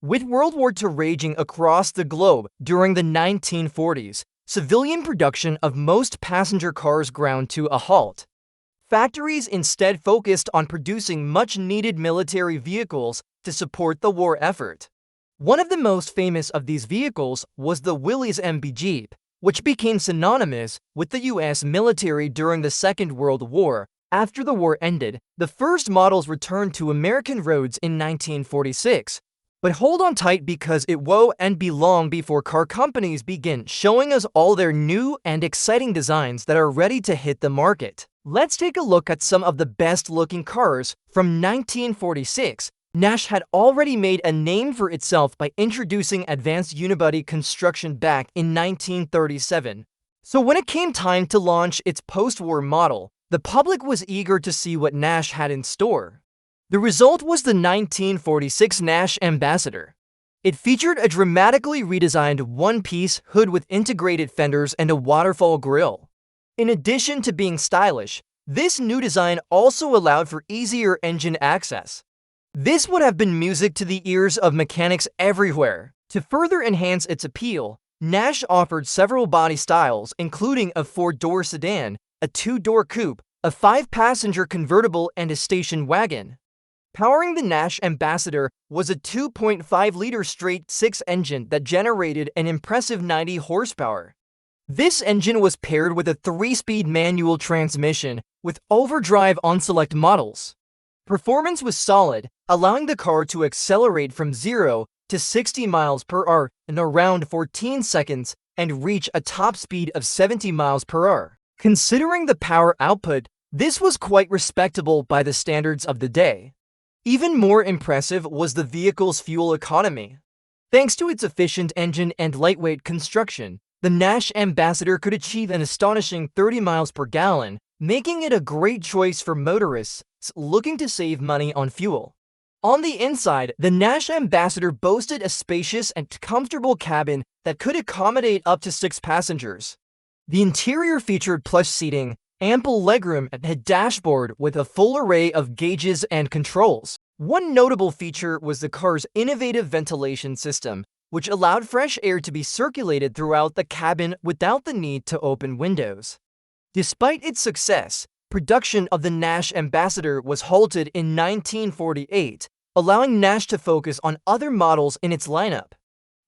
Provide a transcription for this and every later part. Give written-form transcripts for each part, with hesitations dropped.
With World War II raging across the globe during the 1940s, civilian production of most passenger cars ground to a halt. Factories instead focused on producing much-needed military vehicles to support the war effort. One of the most famous of these vehicles was the Willys MB Jeep, which became synonymous with the US military during the Second World War. After the war ended, the first models returned to American roads in 1946. But hold on tight because it won't be long before car companies begin showing us all their new and exciting designs that are ready to hit the market. Let's take a look at some of the best-looking cars from 1946. Nash had already made a name for itself by introducing advanced unibody construction back in 1937. So when it came time to launch its post-war model, the public was eager to see what Nash had in store. The result was the 1946 Nash Ambassador. It featured a dramatically redesigned one-piece hood with integrated fenders and a waterfall grille. In addition to being stylish, this new design also allowed for easier engine access. This would have been music to the ears of mechanics everywhere. To further enhance its appeal, Nash offered several body styles, including a 4-door sedan, a 2-door coupe, a 5-passenger convertible, and a station wagon. Powering the Nash Ambassador was a 2.5-liter straight-six engine that generated an impressive 90 horsepower. This engine was paired with a 3-speed manual transmission with overdrive on select models. Performance was solid, allowing the car to accelerate from 0 to 60 miles per hour in around 14 seconds and reach a top speed of 70 miles per hour. Considering the power output, this was quite respectable by the standards of the day. Even more impressive was the vehicle's fuel economy. Thanks to its efficient engine and lightweight construction, the Nash Ambassador could achieve an astonishing 30 miles per gallon, making it a great choice for motorists looking to save money on fuel. On the inside, the Nash Ambassador boasted a spacious and comfortable cabin that could accommodate up to 6 passengers. The interior featured plush seating, ample legroom, and a dashboard with a full array of gauges and controls. One notable feature was the car's innovative ventilation system, which allowed fresh air to be circulated throughout the cabin without the need to open windows. Despite its success, production of the Nash Ambassador was halted in 1948, allowing Nash to focus on other models in its lineup.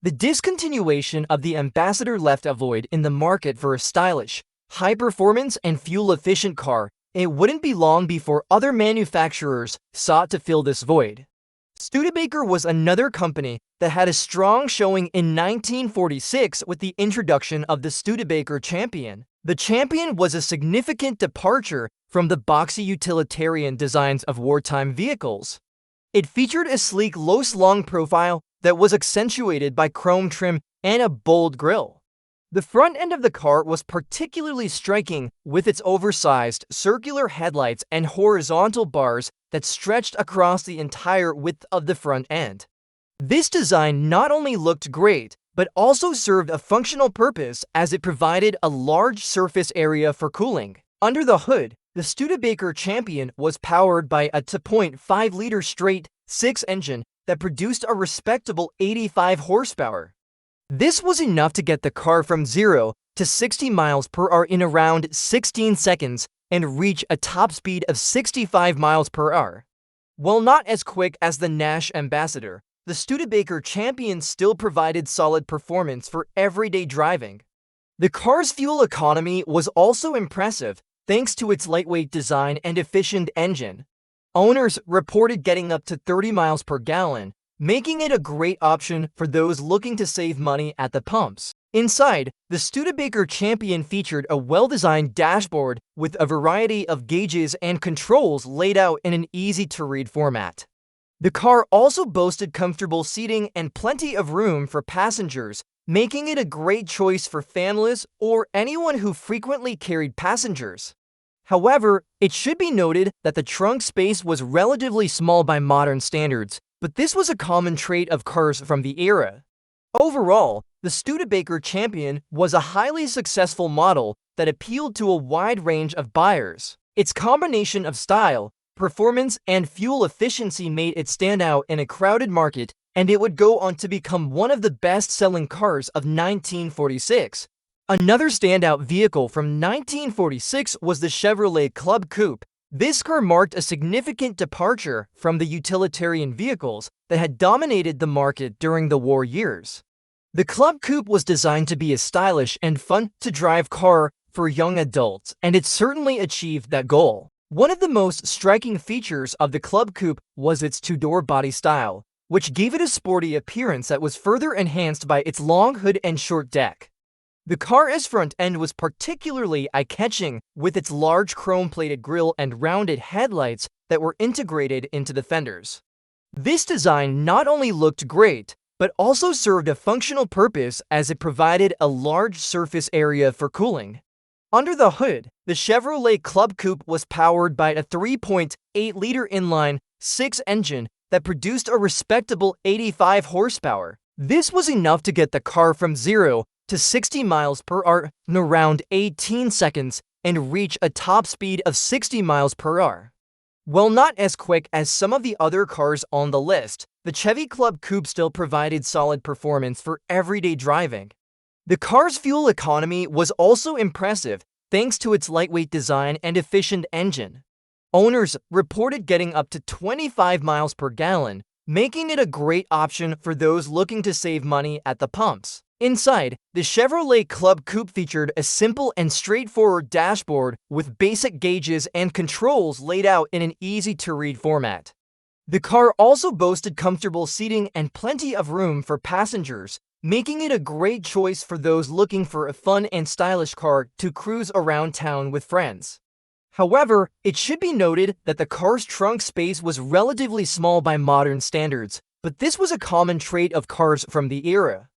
The discontinuation of the Ambassador left a void in the market for a stylish, high-performance and fuel-efficient car. It wouldn't be long before other manufacturers sought to fill this void. Studebaker was another company that had a strong showing in 1946 with the introduction of the Studebaker Champion. The Champion was a significant departure from the boxy utilitarian designs of wartime vehicles. It featured a sleek low-slung profile that was accentuated by chrome trim and a bold grille. The front end of the car was particularly striking with its oversized circular headlights and horizontal bars that stretched across the entire width of the front end. This design not only looked great, but also served a functional purpose as it provided a large surface area for cooling. Under the hood, the Studebaker Champion was powered by a 2.5-liter straight-six engine that produced a respectable 85 horsepower. This was enough to get the car from 0 to 60 miles per hour in around 16 seconds and reach a top speed of 65 miles per hour. While not as quick as the Nash Ambassador, the Studebaker Champion still provided solid performance for everyday driving. The car's fuel economy was also impressive thanks to its lightweight design and efficient engine. Owners reported getting up to 30 miles per gallon, making it a great option for those looking to save money at the pumps. Inside, the Studebaker Champion featured a well-designed dashboard with a variety of gauges and controls laid out in an easy-to-read format. The car also boasted comfortable seating and plenty of room for passengers, making it a great choice for families or anyone who frequently carried passengers. However, it should be noted that the trunk space was relatively small by modern standards, but this was a common trait of cars from the era. Overall, the Studebaker Champion was a highly successful model that appealed to a wide range of buyers. Its combination of style, performance, and fuel efficiency made it stand out in a crowded market and it would go on to become one of the best-selling cars of 1946. Another standout vehicle from 1946 was the Chevrolet Club Coupe. This car marked a significant departure from the utilitarian vehicles that had dominated the market during the war years. The Club Coupe was designed to be a stylish and fun-to-drive car for young adults, and it certainly achieved that goal. One of the most striking features of the Club Coupe was its two-door body style, which gave it a sporty appearance that was further enhanced by its long hood and short deck. The car's front end was particularly eye-catching, with its large chrome-plated grille and rounded headlights that were integrated into the fenders. This design not only looked great, but also served a functional purpose as it provided a large surface area for cooling. Under the hood, the Chevrolet Club Coupe was powered by a 3.8-liter inline-six engine that produced a respectable 85 horsepower. This was enough to get the car from 0 to 60 miles per hour in around 18 seconds and reach a top speed of 60 miles per hour. While not as quick as some of the other cars on the list, the Chevy Club Coupe still provided solid performance for everyday driving. The car's fuel economy was also impressive thanks to its lightweight design and efficient engine. Owners reported getting up to 25 miles per gallon, making it a great option for those looking to save money at the pumps. Inside, the Chevrolet Club Coupe featured a simple and straightforward dashboard with basic gauges and controls laid out in an easy-to-read format. The car also boasted comfortable seating and plenty of room for passengers, making it a great choice for those looking for a fun and stylish car to cruise around town with friends. However, it should be noted that the car's trunk space was relatively small by modern standards, but this was a common trait of cars from the era.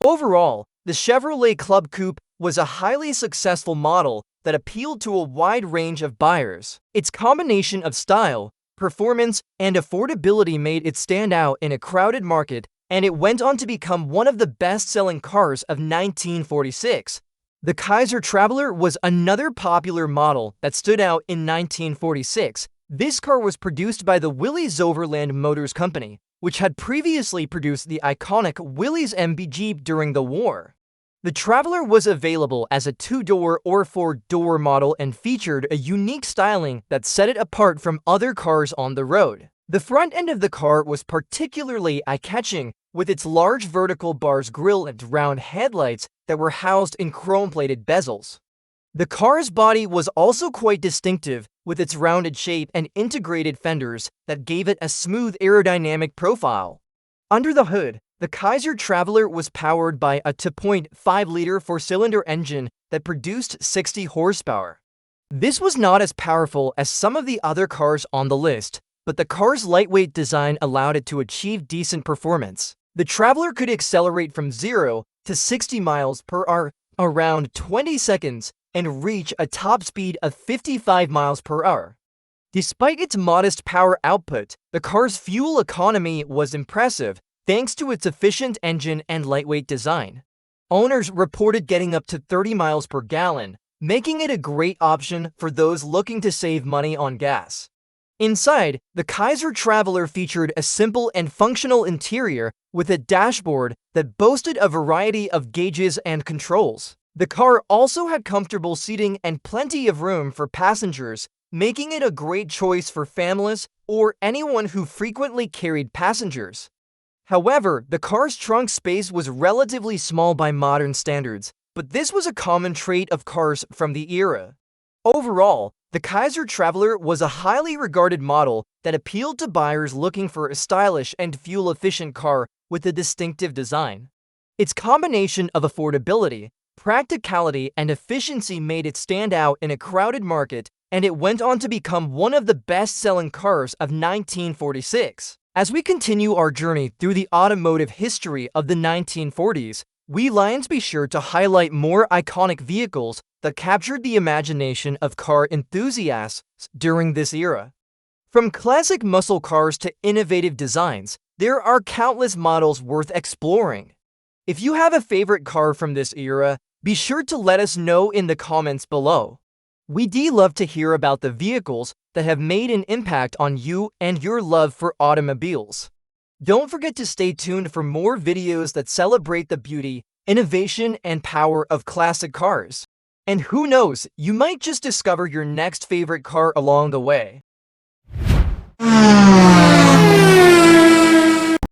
Overall, the Chevrolet Club Coupe was a highly successful model that appealed to a wide range of buyers. Its combination of style, performance, and affordability made it stand out in a crowded market, and it went on to become one of the best-selling cars of 1946. The Kaiser Traveler was another popular model that stood out in 1946. This car was produced by the Willys Overland Motors Company, which had previously produced the iconic Willys MB Jeep during the war. The Traveler was available as a two-door or four-door model and featured a unique styling that set it apart from other cars on the road. The front end of the car was particularly eye-catching, with its large vertical bars grille and round headlights that were housed in chrome-plated bezels. The car's body was also quite distinctive, with its rounded shape and integrated fenders that gave it a smooth aerodynamic profile. Under the hood, the Kaiser Traveler was powered by a 2.5-liter four-cylinder engine that produced 60 horsepower. This was not as powerful as some of the other cars on the list, but the car's lightweight design allowed it to achieve decent performance. The Traveler could accelerate from 0 to 60 miles per hour around 20 seconds and reach a top speed of 55 miles per hour. Despite its modest power output, the car's fuel economy was impressive thanks to its efficient engine and lightweight design. Owners reported getting up to 30 miles per gallon, making it a great option for those looking to save money on gas. Inside, the Kaiser Traveler featured a simple and functional interior with a dashboard that boasted a variety of gauges and controls. The car also had comfortable seating and plenty of room for passengers, making it a great choice for families or anyone who frequently carried passengers. However, the car's trunk space was relatively small by modern standards, but this was a common trait of cars from the era. Overall, the Kaiser Traveler was a highly regarded model that appealed to buyers looking for a stylish and fuel-efficient car with a distinctive design. Its combination of affordability, practicality, and efficiency made it stand out in a crowded market, and it went on to become one of the best-selling cars of 1946. As we continue our journey through the automotive history of the 1940s, we Lions be sure to highlight more iconic vehicles that captured the imagination of car enthusiasts during this era. From classic muscle cars to innovative designs, there are countless models worth exploring. If you have a favorite car from this era, be sure to let us know in the comments below. We'd love to hear about the vehicles that have made an impact on you and your love for automobiles. Don't forget to stay tuned for more videos that celebrate the beauty, innovation, and power of classic cars. And who knows, you might just discover your next favorite car along the way.